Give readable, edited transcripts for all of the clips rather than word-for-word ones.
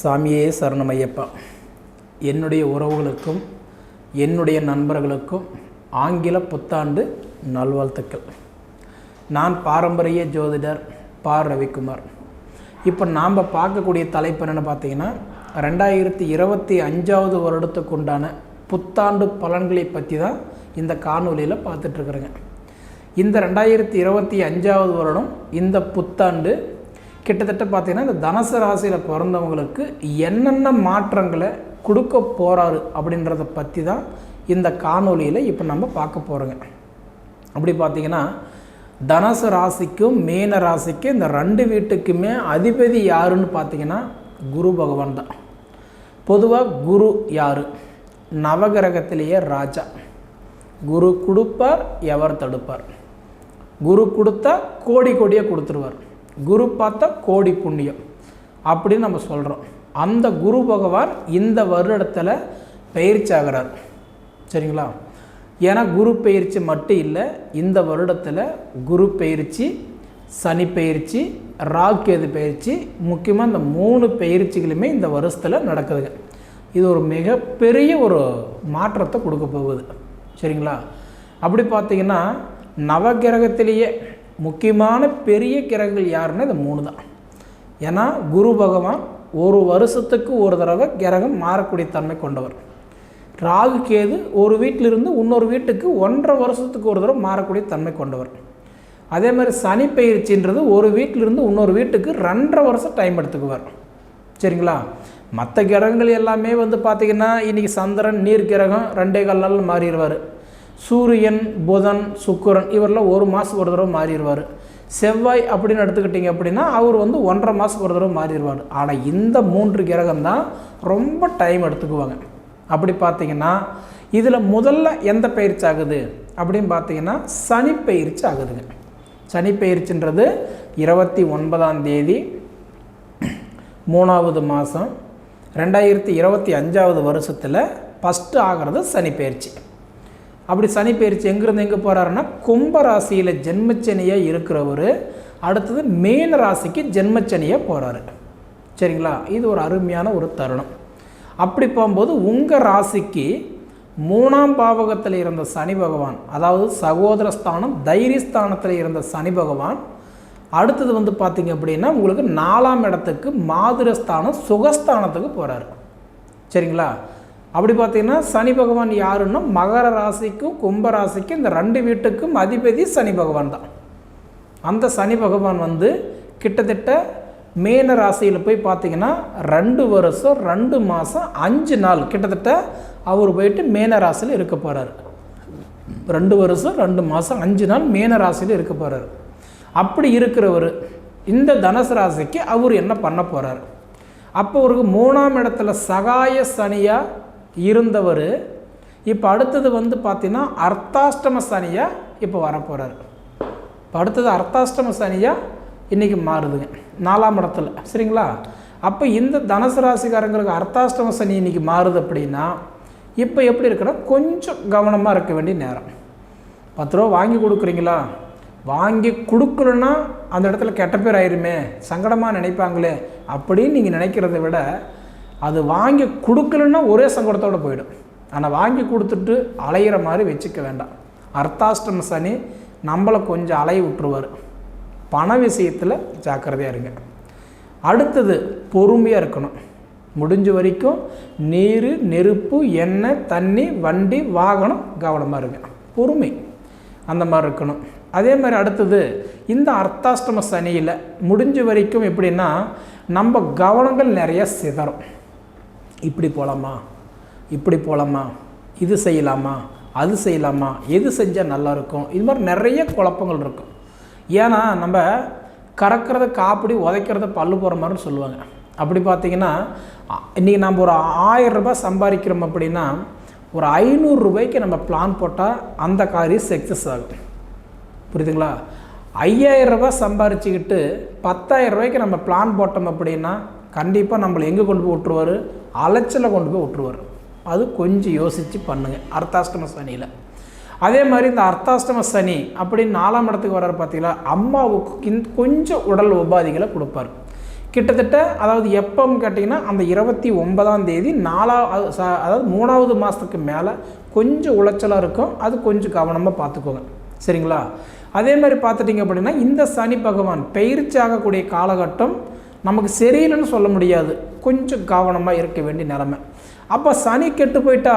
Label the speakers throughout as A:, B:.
A: சாமியே சரணமையப்பா. என்னுடைய உறவுகளுக்கும் என்னுடைய நண்பர்களுக்கும் ஆங்கில புத்தாண்டு நல்வாழ்த்துக்கள். நான் பாரம்பரிய ஜோதிடர் பா. ரவிக்குமார். இப்போ நாம் பார்க்கக்கூடிய தலைப்பு என்னென்னு பார்த்தீங்கன்னா 2025 வருடத்துக்கு உண்டான புத்தாண்டு பலன்களை பற்றி தான் இந்த காணொலியில் பார்த்துட்ருக்குறேங்க. இந்த 2025 வருடம் இந்த புத்தாண்டு கிட்டத்தட்ட பார்த்திங்கன்னா இந்த தனுசு ராசியில் பிறந்தவங்களுக்கு என்னென்ன மாற்றங்களை கொடுக்க போகிறாரு அப்படின்றத பற்றி தான் இந்த காணொலியில் இப்போ நம்ம பார்க்க போகிறோங்க. அப்படி பார்த்திங்கன்னா தனுசு ராசிக்கும் மீன ராசிக்கும் இந்த ரெண்டு வீட்டுக்குமே அதிபதி யாருன்னு பார்த்திங்கன்னா குரு பகவான் தான். பொதுவாக குரு யார்? நவகிரகத்திலேயே ராஜா. குரு கொடுப்பார், எவர் தடுப்பார்? குரு கொடுத்தா கோடி கோடியாக கொடுத்துருவார். குரு பார்த்தா கோடி புண்ணியம் அப்படின்னு நம்ம சொல்கிறோம். அந்த குரு பகவான் இந்த வருடத்தில் பயிற்சி ஆகிறார். சரிங்களா? ஏன்னா குரு பயிற்சி மட்டும் இல்லை, இந்த வருடத்தில் குரு பயிற்சி, சனி பயிற்சி, ராகு பயிற்சி, முக்கியமாக இந்த 3 பயிற்சிகளுமே இந்த வருஷத்தில் நடக்குதுங்க. இது ஒரு மிகப்பெரிய ஒரு மாற்றத்தை கொடுக்க போகுது. சரிங்களா? அப்படி பார்த்திங்கன்னா நவகிரகத்திலேயே முக்கியமான பெரிய கிரகங்கள் யாருன்னா இந்த 3 தான். ஏன்னா குரு பகவான் ஒரு வருஷத்துக்கு ஒரு தடவை கிரகம் மாறக்கூடிய தன்மை கொண்டவர். ராகு கேது ஒரு வீட்டிலிருந்து இன்னொரு வீட்டுக்கு 1.5 வருஷத்துக்கு ஒரு தடவை மாறக்கூடிய தன்மை கொண்டவர். அதே மாதிரி சனி பயிற்சின்றது ஒரு வீட்டிலிருந்து இன்னொரு வீட்டுக்கு 2.5 வருஷம் டைம் எடுத்துக்குவார். சரிங்களா? மற்ற கிரகங்கள் எல்லாமே பார்த்திங்கன்னா இன்றைக்கி சந்திரன் நீர் கிரகம் 2.25 நாள் மாறிடுவார். சூரியன், புதன், சுக்கிரன் இவரெல்லாம் 1 மாதத்துக்கு ஒரு தடவை மாறிடுவார். செவ்வாய் அப்படின்னு எடுத்துக்கிட்டிங்க அப்படின்னா அவர் 1.5 மாதத்துக்கு ஒரு தடவை மாறிடுவார். ஆனால் இந்த 3 கிரகம் தான் ரொம்ப டைம் எடுத்துக்குவாங்க. அப்படி பார்த்திங்கன்னா இதில் முதல்ல எந்த பயிற்சி ஆகுது அப்படின்னு பார்த்திங்கன்னா சனி பயிற்சி ஆகுதுங்க. சனி பயிற்சின்றது 29ஆம் தேதி 3வது மாதம் 2025 வருஷத்தில் ஃபஸ்ட்டு ஆகிறது சனி பயிற்சி. அப்படி சனி பயிற்சி எங்கேருந்து எங்கே போகிறாருன்னா கும்ப ராசியில் ஜென்மச்சனியாக இருக்கிறவர் அடுத்தது மீன ராசிக்கு ஜென்மச்சனியாக போகிறாரு. சரிங்களா? இது ஒரு அருமையான ஒரு தருணம். அப்படி போகும்போது உங்கள் ராசிக்கு 3ஆம் பாவகத்தில் இருந்த சனி பகவான், அதாவது சகோதரஸ்தானம் தைரியஸ்தானத்தில் இருந்த சனி பகவான் அடுத்தது பார்த்திங்க அப்படின்னா உங்களுக்கு 4ஆம் இடத்துக்கு மாதிரஸ்தானம் சுகஸ்தானத்துக்கு போகிறாரு. சரிங்களா? அப்படி பார்த்திங்கன்னா சனி பகவான் யாருன்னா மகர ராசிக்கும் கும்ப ராசிக்கும் இந்த 2 வீட்டுக்கும் அதிபதி சனி பகவான் தான். அந்த சனி பகவான் கிட்டத்தட்ட மீன ராசியில் போய் பார்த்திங்கன்னா 2 வருஷம் 2 மாதம் 5 நாள் கிட்டத்தட்ட அவர் போயிட்டு மீன ராசியில் இருக்க போகிறார். 2 வருஷம் 2 மாதம் 5 நாள் மீன ராசியில் இருக்க போகிறார். அப்படி இருக்கிறவர் இந்த தனுசு ராசிக்கு அவர் என்ன பண்ண போகிறார்? அப்போ அவருக்கு 3ஆம் இடத்துல சகாய சனியாக இருந்தவர் இப்போ அடுத்தது பார்த்திங்கன்னா அர்த்தாஷ்டம சனியாக இப்போ வரப்போகிறார். இப்போ அடுத்தது அர்த்தாஷ்டம சனியாக இன்றைக்கி மாறுதுங்க 4ஆம் இடத்துல. சரிங்களா? அப்போ இந்த தனுசு ராசிக்காரங்களுக்கு அர்த்தாஷ்டம சனி இன்றைக்கி மாறுது அப்படின்னா இப்போ எப்படி இருக்குன்னா கொஞ்சம் கவனமாக இருக்க வேண்டிய நேரம். 10 ரூபா வாங்கி கொடுக்குறீங்களா? வாங்கி கொடுக்கலன்னா அந்த இடத்துல கெட்ட பேர் ஆயிருமே, சங்கடமாக நினைப்பாங்களே அப்படின்னு நீங்கள் நினைக்கிறத விட அது வாங்கி கொடுக்கலன்னா ஒரே சங்கடத்தோடு போயிடும். ஆனால் வாங்கி கொடுத்துட்டு அலையிற மாதிரி வச்சுக்க வேண்டாம். அர்த்தாஷ்டம சனி நம்மளை கொஞ்சம் அலைய விட்டுருவார். பண விஷயத்தில் ஜாக்கிரதையாக இருங்க. அடுத்தது பொறுமையாக இருக்கணும். முடிஞ்ச வரைக்கும் நீர், நெருப்பு, எண்ணெய், தண்ணி, வண்டி, வாகனம் கவனமாக இருங்க. பொறுமை அந்த மாதிரி இருக்கணும். அதே மாதிரி அடுத்தது இந்த அர்த்தாஷ்டம சனியில் முடிஞ்ச வரைக்கும் எப்படின்னா நம்ம கவனங்கள் நிறைய சிதறும். இப்படி போகலாமா, இப்படி போகலாமா, இது செய்யலாமா, அது செய்யலாமா, எது செஞ்சால் நல்லாயிருக்கும், இது மாதிரி நிறைய குழப்பங்கள் இருக்கும். ஏன்னா நம்ம கறக்கிறத காப்பிடி உதைக்கிறத பல்லு போகிற மாதிரின்னு சொல்லுவாங்க. அப்படி பார்த்திங்கன்னா இன்றைக்கி நம்ம ஒரு 1000 ரூபாய் சம்பாதிக்கிறோம் அப்படின்னா ஒரு 500 ரூபாய்க்கு நம்ம பிளான் போட்டால் அந்த காரியம் சக்ஸஸ் ஆகும். புரியுதுங்களா? 5000 ரூபாய் சம்பாரிச்சுக்கிட்டு 10,000 ரூபாய்க்கு நம்ம பிளான் போட்டோம் அப்படின்னா கண்டிப்பாக நம்மளை எங்கே கொண்டு போய் விட்டுருவார்? அலைச்சலை கொண்டு போய் விட்டுருவார். அது கொஞ்சம் யோசித்து பண்ணுங்கள் அர்த்தாஷ்டம சனியில். அதே மாதிரி இந்த அர்த்தாஷ்டம சனி அப்படின்னு 4ஆம் இடத்துக்கு வர்றாரு பார்த்தீங்களா, அம்மாவுக்கு கொஞ்சம் உடல் உபாதிகளை கொடுப்பார். கிட்டத்தட்ட அதாவது எப்போன்னு கேட்டிங்கன்னா அந்த 29ஆம் தேதி அதாவது 3வது மாதத்துக்கு மேலே கொஞ்சம் உளைச்சலாக இருக்கும். அது கொஞ்சம் கவனமாக பார்த்துக்கோங்க. சரிங்களா? அதே மாதிரி பார்த்துட்டிங்க அப்படின்னா இந்த சனி பகவான் பயிற்சி ஆகக்கூடிய காலகட்டம் நமக்கு சரியில்லைன்னு சொல்ல முடியாது. கொஞ்சம் கவனமாக இருக்க வேண்டிய நிலைமை. அப்போ சனி கெட்டு போயிட்டா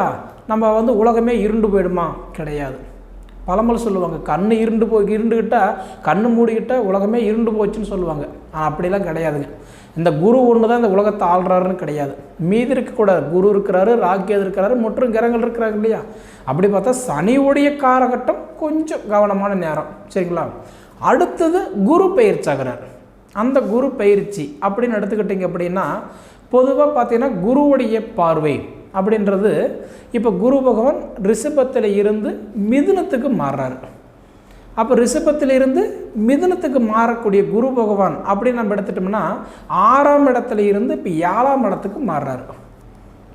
A: நம்ம உலகமே இருண்டு போயிடுமா? கிடையாது. பழமொழி சொல்லுவாங்க, கண்ணு இருண்டுக்கிட்டால் கண்ணு மூடிக்கிட்டால் உலகமே இருண்டு போச்சுன்னு சொல்லுவாங்க. ஆனால் அப்படிலாம் கிடையாதுங்க. இந்த குரு ஒன்று தான் இந்த உலகத்தை ஆள்றாருன்னு கிடையாது. மீதி இருக்கக்கூடாது. குரு இருக்கிறாரு, ராக்கேது இருக்கிறாரு, மற்றும் கிரகங்கள் இருக்கிறாங்க இல்லையா? அப்படி பார்த்தா சனியுடைய காலகட்டம் கொஞ்சம் கவனமான நேரம். சரிங்களா? அடுத்தது குரு பயிற்சி ஆகிறார். அந்த குரு பயிற்சி அப்படின்னு எடுத்துக்கிட்டிங்க அப்படின்னா பொதுவாக பார்த்தீங்கன்னா குருவுடைய பார்வை அப்படின்றது இப்போ குரு பகவான் ரிஷபத்தில் இருந்து மிதுனத்துக்கு மாறுறாரு. அப்போ ரிஷபத்தில் இருந்து மிதுனத்துக்கு மாறக்கூடிய குரு பகவான் அப்படின்னு நம்ம எடுத்துட்டோம்னா 6ஆம் இடத்துல இருந்து இப்போ 7ஆம் இடத்துக்கு மாறுறாரு.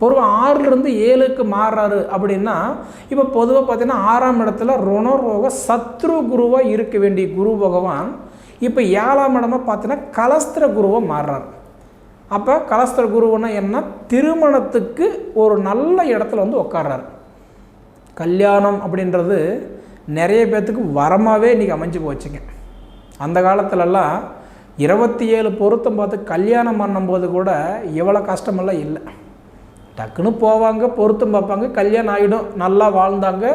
A: பொதுவாக 6லேருந்து 7க்கு மாறுறாரு அப்படின்னா இப்போ பொதுவாக பார்த்தீங்கன்னா 6ஆம் இடத்துல ருணரோக சத்ரு குருவாக இருக்க வேண்டிய குரு பகவான் இப்போ 7ஆம் இடமா பார்த்தீங்கன்னா கலஸ்திர குருவாக மாறுறாரு. அப்போ கலஸ்திர குருவுன்னா என்ன? திருமணத்துக்கு ஒரு நல்ல இடத்துல உட்கார்றாரு. கல்யாணம் அப்படின்றது நிறைய பேர்த்துக்கு வரமாகவே இன்றைக்கி அமைஞ்சு போச்சுங்க. அந்த காலத்துலலாம் 27 பொருத்தம் பார்த்து கல்யாணம் பண்ணும்போது கூட இவ்வளோ கஷ்டமெல்லாம் இல்லை. டக்குன்னு போவாங்க, பொருத்தம் பார்ப்பாங்க, கல்யாணம் ஆகிடும், நல்லா வாழ்ந்தாங்க.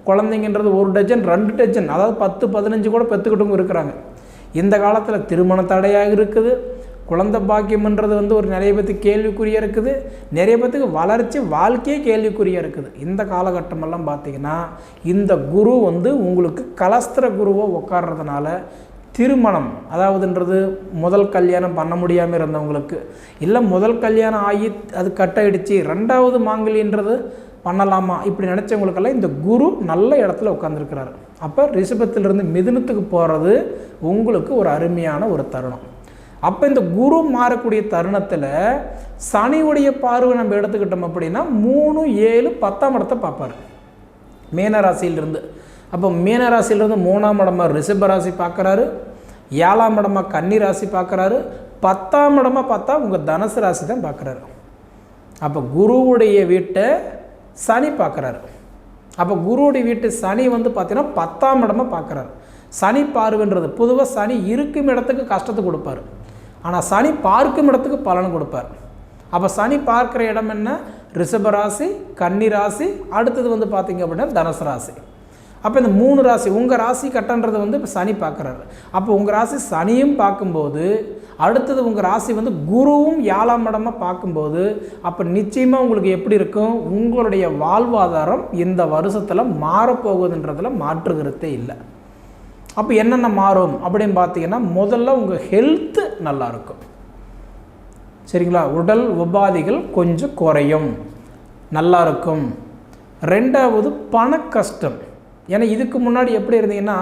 A: குழந்தைங்கன்றது 1 டஜன் 2 டஜன் அதாவது 10 15 கூட பெற்றுக்கிட்டவங்க இருக்கிறாங்க. இந்த காலத்தில் திருமண தடையாக இருக்குது. குழந்தை பாக்கியம்ன்றது ஒரு நிறைய பேத்துக்கு கேள்விக்குறியாக இருக்குது. நிறைய பேத்துக்கு வளர்ச்சி வாழ்க்கையே கேள்விக்குறியாக இருக்குது. இந்த காலகட்டமெல்லாம் பார்த்திங்கன்னா இந்த குரு உங்களுக்கு கலஸ்திர குருவாக உட்கார்றதுனால திருமணம் அதாவதுன்றது முதல் கல்யாணம் பண்ண முடியாமல் இருந்தவங்களுக்கு, இல்லை முதல் கல்யாணம் ஆகி அது கட்டாயிடுச்சு 2வது மாங்கல்யன்றது பண்ணலாமா இப்படி நினச்சவங்களுக்கெல்லாம் இந்த குரு நல்ல இடத்துல உட்காந்துருக்கிறாரு. அப்போ ரிஷபத்திலிருந்து மிதுனத்துக்கு போகிறது உங்களுக்கு ஒரு அருமையான ஒரு தருணம். அப்போ இந்த குரு மாறக்கூடிய தருணத்தில் சனியுடைய பார்வை நம்ம எடுத்துக்கிட்டோம் அப்படின்னா 3, 7, 10ஆம் இடத்தை பார்ப்பார் மீனராசியிலிருந்து. அப்போ மீனராசியிலிருந்து 3ஆம் இடமா ரிஷபராசி பார்க்குறாரு, 7ஆம் இடமா கன்னி ராசி பார்க்குறாரு, 10ஆம் இடமா பார்த்தா உங்கள் தனுசு ராசி தான் பார்க்குறாரு. அப்போ குருவுடைய வீட்டை சனி பார்க்குறாரு. அப்போ குருவுடைய வீட்டு சனி பார்த்தீங்கன்னா 10ஆம் இடமா பார்க்குறாரு. சனி பார்வைன்றது பொதுவாக சனி இருக்கும் இடத்துக்கு கஷ்டத்தை கொடுப்பார், ஆனால் சனி பார்க்கும் இடத்துக்கு பலன் கொடுப்பார். அப்போ சனி பார்க்குற இடம் என்ன? ரிஷபராசி, கன்னி ராசி, அடுத்தது பார்த்திங்க அப்படின்னா தனுசு ராசி. அப்போ இந்த 3 ராசி உங்கள் ராசி கட்டன்றது இப்போ சனி பார்க்குறாரு. அப்போ உங்கள் ராசி சனியும் பார்க்கும்போது அடுத்தது உங்கள் ராசி குருவும் 7ஆம் இடமாக பார்க்கும்போது அப்போ நிச்சயமாக உங்களுக்கு எப்படி இருக்கும்? உங்களுடைய வாழ்வாதாரம் இந்த வருஷத்தில் மாறப்போகுதுன்றதில் மாற்றுகிறதே இல்லை. அப்போ என்னென்ன மாறும் அப்படின்னு பார்த்தீங்கன்னா முதல்ல உங்கள் ஹெல்த்து நல்லாயிருக்கும். சரிங்களா? உடல் உபாதைகள் கொஞ்சம் குறையும், நல்லாயிருக்கும். 2வது பண கஷ்டம். ஏன்னா இதுக்கு முன்னாடி எப்படி இருந்தீங்கன்னா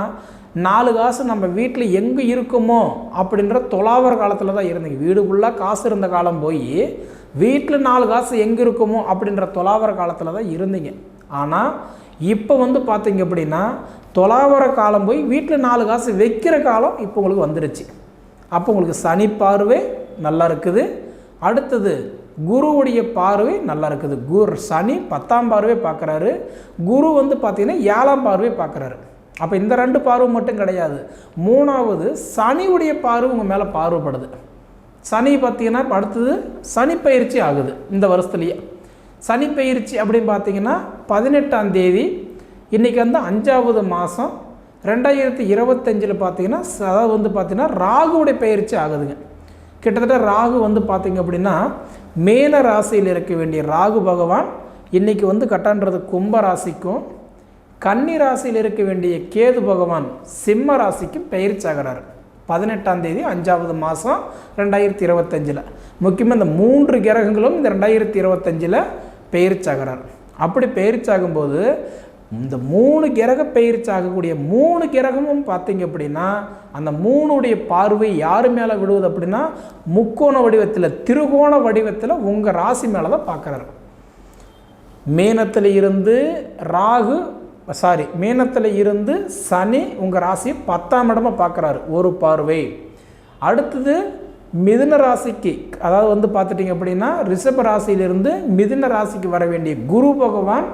A: 4 காசு நம்ம வீட்டில் எங்கே இருக்குமோ அப்படின்ற தொலாவர காலத்தில் தான் இருந்தீங்க. வீடு ஃபுல்லாக காசு இருந்த காலம் போய் வீட்டில் 4 காசு எங்கே இருக்குமோ அப்படின்ற தொலாவர காலத்தில் தான் இருந்தீங்க. ஆனால் இப்போ பார்த்தீங்க அப்படின்னா தொலாவர காலம் போய் வீட்டில் 4 காசு வைக்கிற காலம் இப்போ உங்களுக்கு வந்துருச்சு. அப்போ உங்களுக்கு சனி பார்வை நல்லா இருக்குது. அடுத்தது குருவுடைய பார்வை நல்லா இருக்குது. சனி 10ஆம் பார்வை பார்க்குறாரு, குரு பார்த்தீங்கன்னா 7ஆம் பார்வை பார்க்குறாரு. அப்போ இந்த 2 பார்வை மட்டும் கிடையாது, 3வது சனியுடைய பார்வை உங்கள் மேலே பார்வைப்படுது. சனி பார்த்தீங்கன்னா அடுத்தது சனி பயிற்சி ஆகுது இந்த வருஷத்துலேயே. சனி பயிற்சி அப்படின்னு பார்த்தீங்கன்னா 18ஆம் தேதி, இன்றைக்கி 5வது மாதம் 2025 பார்த்தீங்கன்னா அதாவது பார்த்தீங்கன்னா ராகுவுடைய பயிற்சி ஆகுதுங்க. கிட்டத்தட்ட ராகு பார்த்தீங்க அப்படின்னா மேல ராசியில் இருக்க வேண்டிய ராகு பகவான் இன்றைக்கி கட்டான்றது கும்ப ராசிக்கும், கன்னி ராசியில் இருக்க வேண்டிய கேது பகவான் சிம்ம ராசிக்கும் பயிற்சி ஆகிறார் 18ஆம் தேதி 5வது மாதம் 2025. முக்கியமாக இந்த 3 கிரகங்களும் இந்த 2025 பயிற்சி ஆகிறார். அப்படி பயிற்சி ஆகும்போது இந்த 3 கிரக பயிற்சி ஆகக்கூடிய 3 கிரகமும் பார்த்தீங்க அப்படின்னா அந்த 3உடைய பார்வை யார் மேலே விடுவது அப்படின்னா முக்கோண வடிவத்தில் திருகோண வடிவத்தில் உங்கள் ராசி மேலே தான் பார்க்குறாரு. மீனத்தில் இருந்து சனி உங்கள் ராசி 10ஆம் இடமா பார்க்குறாரு ஒரு பார்வை. அடுத்தது மிதுன ராசிக்கு, அதாவது வந்து பார்த்துட்டிங்க அப்படின்னா ரிஷப ராசியிலிருந்து மிதுன ராசிக்கு வர வேண்டிய குரு பகவான்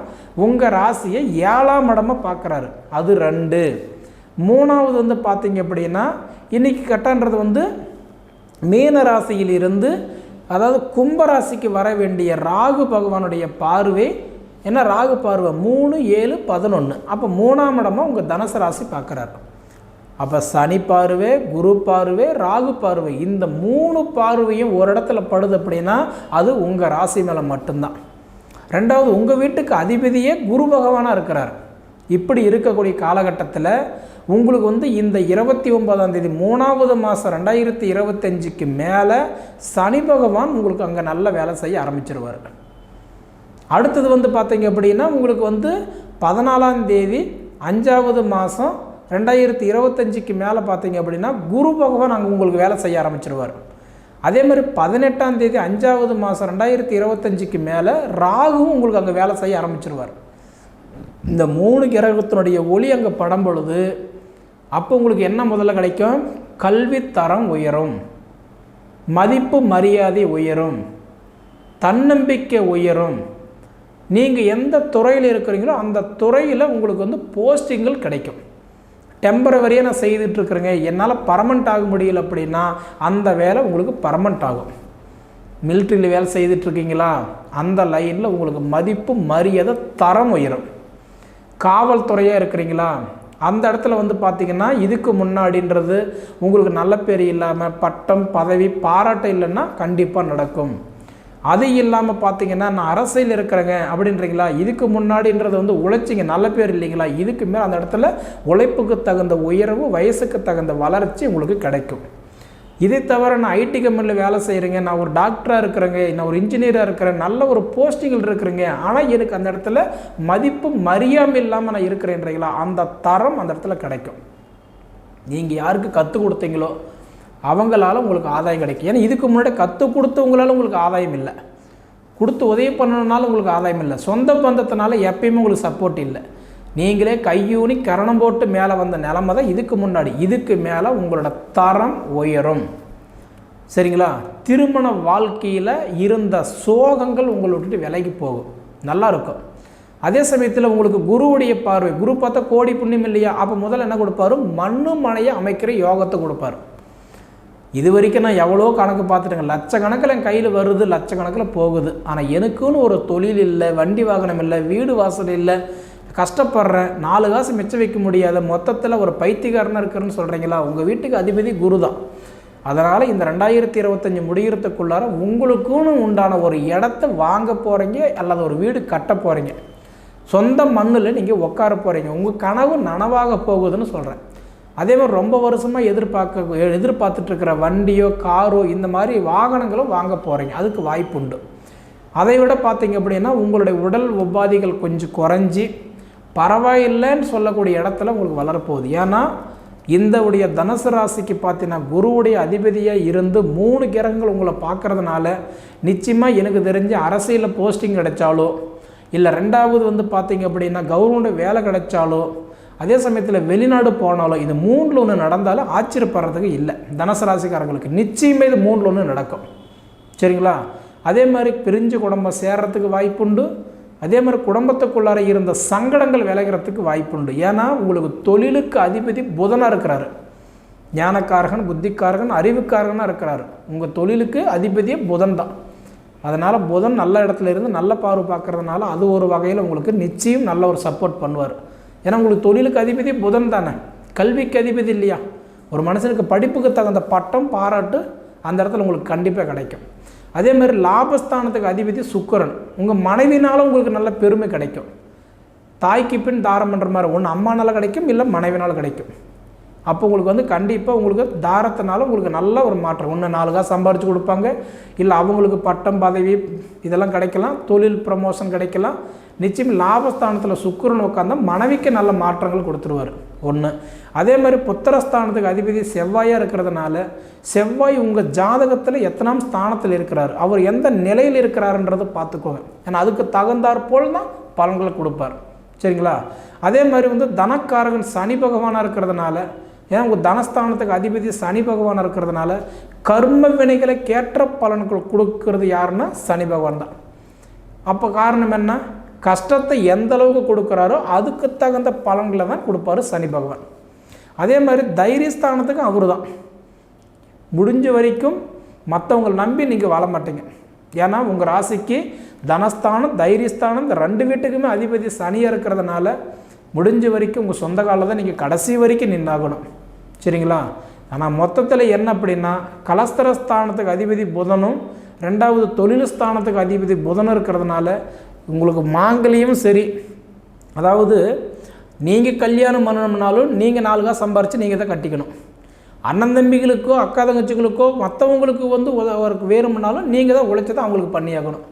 A: உங்கள் ராசியை 7ஆம் இடமாக பார்க்குறாரு. அது 2. 3வது வந்து பார்த்திங்க அப்படின்னா இன்றைக்கி கட்டான்றது வந்து மீன ராசியிலிருந்து, அதாவது கும்பராசிக்கு வர வேண்டிய ராகு பகவானுடைய பார்வை என்ன, ராகு பார்வை 3, 7, 11. அப்போ 3ஆம் இடமாக உங்கள் தனுசு ராசி பார்க்குறாரு. அப்போ சனி பார்வை, குரு பார்வை, ராகு பார்வை, இந்த 3 பார்வையும் ஒரு இடத்துல படுது அப்படின்னா அது உங்கள் ராசி மேலே மட்டும்தான். 2வது உங்கள் வீட்டுக்கு அதிபதியே குரு பகவானாக இருக்கிறார். இப்படி இருக்கக்கூடிய காலகட்டத்தில் உங்களுக்கு வந்து இந்த 29ஆம் தேதி 3வது மாதம் 2025க்கு மேலே சனி பகவான் உங்களுக்கு அங்கே நல்ல வேலை செய்ய ஆரம்பிச்சிருவார். அடுத்தது வந்து பார்த்தீங்க அப்படின்னா உங்களுக்கு வந்து 14ஆம் தேதி 5வது மாதம் 2025க்கு மேலே பார்த்தீங்க அப்படின்னா குரு பகவான் அங்கே உங்களுக்கு வேலை செய்ய ஆரம்பிச்சிருவார். அதே மாதிரி 18ஆம் தேதி 5வது மாதம் 2025க்கு மேலே ராகுவும் உங்களுக்கு அங்கே வேலை செய்ய ஆரம்பிச்சிருவார். இந்த 3 கிரகத்தினுடைய ஒளி அங்கே படம் பொழுது அப்போ உங்களுக்கு என்ன முதல்ல கிடைக்கும், கல்வித்தரம் உயரும், மதிப்பு மரியாதை உயரும், தன்னம்பிக்கை உயரும். நீங்கள் எந்த துறையில் இருக்கிறீங்களோ அந்த துறையில் உங்களுக்கு வந்து போஸ்டிங்கள் கிடைக்கும். டெம்பரவரியாக நான் செய்துட்ருக்குறேங்க, என்னால் பர்மனெண்ட் ஆக முடியல அப்படின்னா அந்த வேலை உங்களுக்கு பர்மனெண்ட் ஆகும். மிலிட்ரியில் வேலை செய்துட்ருக்கீங்களா, அந்த லைனில் உங்களுக்கு மதிப்பு மரியாதை தரம் உயரும். காவல்துறையாக இருக்கிறீங்களா, அந்த இடத்துல வந்து பார்த்திங்கன்னா இதுக்கு முன்னாடின்றது உங்களுக்கு நல்ல பேர் இல்லாமல் பட்டம் பதவி பாராட்டம் இல்லைன்னா கண்டிப்பாக நடக்கும். அது இல்லாமல் பார்த்திங்கன்னா நான் அரசியல் இருக்கிறேங்க அப்படின்றீங்களா, இதுக்கு முன்னாடின்றது வந்து உழைச்சிங்க நல்ல பேர் இல்லைங்களா, இதுக்கு மேலே அந்த இடத்துல உழைப்புக்கு தகுந்த உயர்வு, வயசுக்கு தகுந்த வளர்ச்சி உங்களுக்கு கிடைக்கும். இதை தவிர நான் ஐடி கம்பெனியில் வேலை செய்கிறேங்க, நான் ஒரு டாக்டராக இருக்கிறேங்க, நான் ஒரு இன்ஜினியராக இருக்கிறேன், நல்ல ஒரு போஸ்டிங்கில் இருக்கிறேங்க, ஆனால் எனக்கு அந்த இடத்துல மதிப்பு மரியாதை இல்லாமல் நான் இருக்கிறேன்றீங்களா, அந்த தரம் அந்த இடத்துல கிடைக்கும். நீங்கள் யாருக்கு கற்றுக் கொடுத்தீங்களோ அவங்களால உங்களுக்கு ஆதாயம் கிடைக்கும். ஏன்னா இதுக்கு முன்னாடி கற்றுக் கொடுத்தவங்களால உங்களுக்கு ஆதாயம் இல்லை, கொடுத்து உதவி பண்ணணுனாலும் உங்களுக்கு ஆதாயம் இல்லை, சொந்த பந்தத்தினால எப்பயுமே உங்களுக்கு சப்போர்ட் இல்லை. நீங்களே கையூனி கரணம் போட்டு மேலே வந்த நிலைமை தான் இதுக்கு முன்னாடி. இதுக்கு மேலே உங்களோட தரம் உயரும். சரிங்களா, திருமண வாழ்க்கையில் இருந்த சோகங்கள் உங்களை விட்டுட்டு விலகி போகும், நல்லா இருக்கும். அதே சமயத்தில் உங்களுக்கு குருவுடைய பார்வை, குரு பார்த்தா கோடி புண்ணியம் இல்லையா, அப்போ முதல்ல என்ன கொடுப்பாரு, மண்ணு மனையை அமைக்கிற யோகத்தை கொடுப்பார். இது வரைக்கும் நான் எவ்வளோ கணக்கு பார்த்துட்டேங்க, லட்சக்கணக்கில் என் கையில் வருது, லட்சக்கணக்கில் போகுது, ஆனால் எனக்குன்னு ஒரு தொழில் இல்லை, வண்டி வாகனம் இல்லை, வீடு வாசல் இல்லை, கஷ்டப்படுறேன், 4 காசு மிச்சம் வைக்க முடியாத மொத்தத்தில் ஒரு பைத்தியக்காரனாக இருக்கிறேன்னு சொல்கிறீங்களா, உங்கள் வீட்டுக்கு அதிபதி குரு தான். அதனால் இந்த 2025 முடிகிறதுக்குள்ளார உங்களுக்குன்னு உண்டான ஒரு இடத்த வாங்க போகிறீங்க, அல்லது ஒரு வீடு கட்ட போகிறீங்க, சொந்த மண்ணில் நீங்கள் உட்கார போகிறீங்க, உங்கள் கனவு நனவாக போகுதுன்னு சொல்கிறேன். அதே மாதிரி ரொம்ப வருஷமாக எதிர்பார்த்துட்ருக்கிற வண்டியோ காரோ இந்த மாதிரி வாகனங்களோ வாங்க போகிறீங்க, அதுக்கு வாய்ப்பு உண்டு. அதை விட பார்த்தீங்க அப்படின்னா உங்களுடைய உடல் உபாதிகள் கொஞ்சம் குறைஞ்சி பரவாயில்லைன்னு சொல்லக்கூடிய இடத்துல உங்களுக்கு வளரப்போகுது. ஏன்னா இந்த உடைய தனுசு ராசிக்கு பார்த்தீங்கன்னா குருவுடைய அதிபதியாக இருந்து 3 கிரகங்கள் உங்களை பார்க்குறதுனால நிச்சயமாக எனக்கு தெரிஞ்சு அரசியலில் போஸ்டிங் கிடைச்சாலோ, இல்லை 2வது வந்து பார்த்தீங்க அப்படின்னா கவர்மெண்ட் வேலை கிடைச்சாலோ, அதே சமயத்தில் வெளிநாடு போனாலோ, இது 3ல் 1 நடந்தாலும் ஆச்சரியப்படுறதுக்கு இல்லை. தனுசு ராசிக்காரங்களுக்கு நிச்சயமே இது 3ல் 1 நடக்கும். சரிங்களா, அதே மாதிரி பிரிஞ்சு குடும்பம் சேர்றதுக்கு வாய்ப்புண்டு. அதே மாதிரி குடும்பத்துக்குள்ளார இருந்த சங்கடங்கள் விலகிறதுக்கு வாய்ப்புண்டு. ஏன்னா உங்களுக்கு தொழிலுக்கு அதிபதி புதனாக இருக்கிறாரு, ஞானக்காரகன், புத்திக்காரகன், அறிவுக்காரகனாக இருக்கிறாரு. உங்கள் தொழிலுக்கு அதிபதியே புதன் தான். அதனால் புதன் நல்ல இடத்துல இருந்து நல்ல பார்வை பார்க்குறதுனால அது ஒரு வகையில் உங்களுக்கு நிச்சயம் நல்ல ஒரு சப்போர்ட் பண்ணுவார். ஏன்னா உங்களுக்கு தொழிலுக்கு அதிபதி புதன் தானே, கல்விக்கு அதிபதி இல்லையா. ஒரு மனுஷனுக்கு படிப்புக்கு தகுந்த பட்டம் பாராட்டு அந்த இடத்துல உங்களுக்கு கண்டிப்பாக கிடைக்கும். அதே மாதிரி லாபஸ்தானத்துக்கு அதிபதி சுக்கிரன், உங்கள் மனைவினாலும் உங்களுக்கு நல்ல பெருமை கிடைக்கும். தாய்க்கு பின் தாரம் பண்ணுற மாதிரி ஒன்று அம்மானால கிடைக்கும், இல்லை மனைவினால் கிடைக்கும். அப்போ உங்களுக்கு வந்து கண்டிப்பாக உங்களுக்கு தாரத்தினால உங்களுக்கு நல்ல ஒரு மாற்றம், ஒன்று 4 காசு சம்பாரித்து கொடுப்பாங்க, இல்லை அவங்களுக்கு பட்டம் பதவி இதெல்லாம் கிடைக்கலாம், தொழில் ப்ரமோஷன் கிடைக்கலாம். நிச்சயம் லாபஸ்தானத்தில் சுக்கிரன் உட்காந்தா மனைவிக்கு நல்ல மாற்றங்கள் கொடுத்துருவார் ஒன்று. அதே மாதிரி புத்திரஸ்தானத்துக்கு அதிபதி செவ்வாயாக இருக்கிறதுனால செவ்வாய் உங்கள் ஜாதகத்தில் எத்தனாம் ஸ்தானத்தில் இருக்கிறார், அவர் எந்த நிலையில் இருக்கிறாருன்றதை பார்த்துக்கோங்க. ஏன்னா அதுக்கு தகுந்தாற்போல் தான் பலன்களை கொடுப்பார். சரிங்களா, அதே மாதிரி வந்து தனக்காரகன் சனி பகவானாக இருக்கிறதுனால ஏன்னா உங்கள் தனஸ்தானத்துக்கு அதிபதி சனி பகவான் இருக்கிறதுனால கர்ம வினைகளை கேட்ட பலன்கள் கொடுக்கறது யாருன்னா சனி பகவான் தான். அப்போ காரணம் என்ன, கஷ்டத்தை எந்த அளவுக்கு கொடுக்குறாரோ அதுக்கு தகுந்த பலன்களை தான் கொடுப்பாரு சனி பகவான். அதே மாதிரி தைரியஸ்தானத்துக்கும் அவரு தான். முடிஞ்ச வரைக்கும் மற்றவங்களை நம்பி நீங்கள் வாழ மாட்டீங்க. ஏன்னா உங்கள் ராசிக்கு தனஸ்தானம் தைரியஸ்தானம் இந்த 2 வீட்டுக்குமே அதிபதி சனியாக இருக்கிறதுனால முடிஞ்ச வரைக்கும் உங்கள் சொந்த காலில் தான் நீங்கள் கடைசி வரைக்கும் நின்னாகணும். சரிங்களா? ஆனால் மொத்தத்தில் என்ன அப்படின்னா, கலஸ்தரஸ்தானத்துக்கு அதிபதி புதனும் 2வது தொழில் ஸ்தானத்துக்கு அதிபதி புதனும் இருக்கிறதுனால உங்களுக்கு மாங்கல்யம் சரி, அதாவது நீங்கள் கல்யாணம் பண்ணணும்னாலும் நீங்கள் 4 காசு சம்பாரித்து நீங்கள் தான் கட்டிக்கணும். அண்ணன் தம்பிகளுக்கோ அக்கா தங்கச்சிகளுக்கோ மற்றவங்களுக்கு அவருக்கு வேணும்னாலும் நீங்கள் தான் உழைச்சி தான் அவங்களுக்கு பண்ணியாகணும்.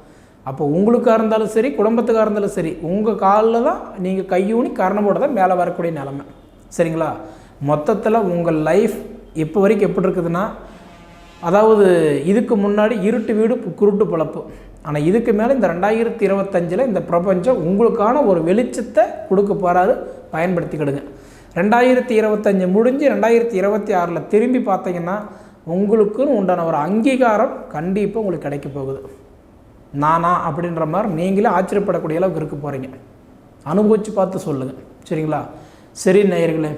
A: அப்போ உங்களுக்காக இருந்தாலும் சரி, குடும்பத்துக்காக இருந்தாலும் சரி, உங்கள் காலில் தான் நீங்கள் கையூனி கரணமோட தான் மேலே வரக்கூடிய நிலமை. சரிங்களா? மொத்தத்தில் உங்கள் லைஃப் இப்போ வரைக்கும் எப்படி இருக்குதுன்னா, அதாவது இதுக்கு முன்னாடி இருட்டு வீடு குருட்டு பழப்பு. ஆனால் இதுக்கு மேலே இந்த 2025 இந்த பிரபஞ்சம் உங்களுக்கான ஒரு வெளிச்சத்தை கொடுக்க போகிறாரு. பயன்படுத்திக்கிடுங்க. 2025 முடிஞ்சு 2026 திரும்பி பார்த்தீங்கன்னா உங்களுக்குன்னு உண்டான ஒரு அங்கீகாரம் கண்டிப்பாக உங்களுக்கு கிடைக்க போகுது. நானா அப்படின்ற மாதிரி நீங்களே ஆச்சரியப்படக்கூடிய அளவுக்கு இருக்க போகிறீங்க. அனுபவித்து பார்த்து சொல்லுங்கள். சரிங்களா? சரி நேயர்களே,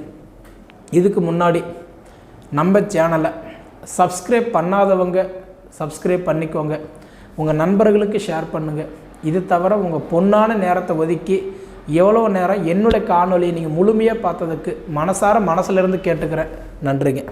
A: இதுக்கு முன்னாடி நம்ம சேனலை சப்ஸ்கிரைப் பண்ணாதவங்க சப்ஸ்கிரைப் பண்ணிக்கோங்க. உங்கள் நண்பர்களுக்கு ஷேர் பண்ணுங்கள். இது தவிர உங்கள் பொன்னான நேரத்தை ஒதுக்கி எவ்வளோ நேரம் என்னுடைய காணொலியை நீங்கள் முழுமையாக பார்த்ததுக்கு மனசிலிருந்து கேட்டுக்கிறேன். நன்றிங்க.